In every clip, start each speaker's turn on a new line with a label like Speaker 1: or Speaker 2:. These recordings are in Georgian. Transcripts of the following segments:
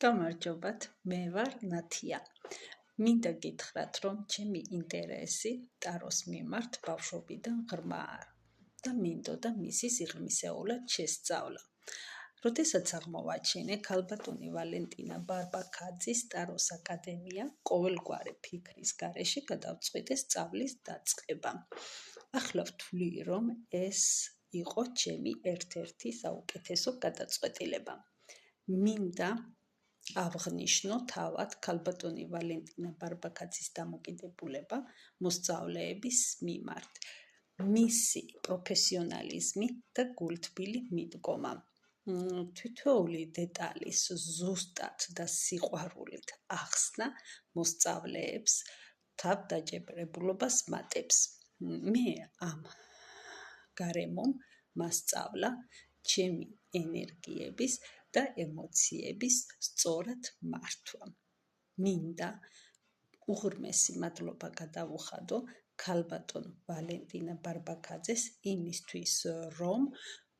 Speaker 1: გამარჯობათ, მე ვარ ნათია. მინდა გითხრათ, რომ ჩემი ინტერესი ტაროს მიმართ ბავშვობიდან ღრმა და მინდოდა მისი სიღრმისეულად შესწავლა. როდესაც აღმოვაჩინე ქალბატონი ვალენტინა ბარბაქაძის ტაროს აკადემია, ყოველგვარი ფიქრის გარეშე გადავწყვიტე სწავლის დაწყება. ახლა ვთვლი, რომ ეს იყო ჩემი ერთ-ერთი საუკეთესო გადაწყვეტილება. მინდა აღნიშნო თავად ქალბატონი ვალენტინა ბარბაქაძის დამოკიდებულება მოსწავლეების მიმართ, მისი პროფესიონალიზმი და გულთბილი მიდგომა. თითოეული დეტალის ზუსტად და სიყვარულით ახსნა მოსწავლეებს თავდაჯერებულობას მატებს. მე ამ გარემომ მასწავლა ჩემი ენერგიების და ემოციების სწორად მართვა. მინდა უღრმესი მადლობა გადავუხადო ქალბატონ ვალენტინა ბარბაქაძეს იმისთვის, რომ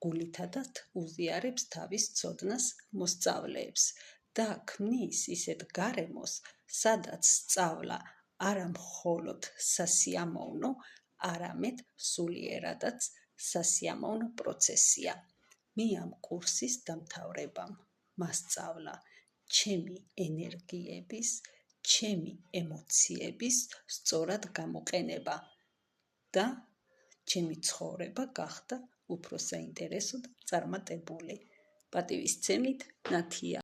Speaker 1: გულითადად უზიარებს თავის ცოდნას მოსწავლეებს და ქმნის ისეთ გარემოს, სადაც სწავლა არა მხოლოდ სასიამოვნო, არამედ სულიერადაც სასიამოვნო პროცესია. მე ამ კურსის დამთავრებამ მასწავლა ჩემი ენერგიების, ჩემი ემოციების სწორად გამოყენება და ჩემი ცხოვრება გახდა უფრო საინტერესო და წარმატებული. პატივისცემით, ნათია.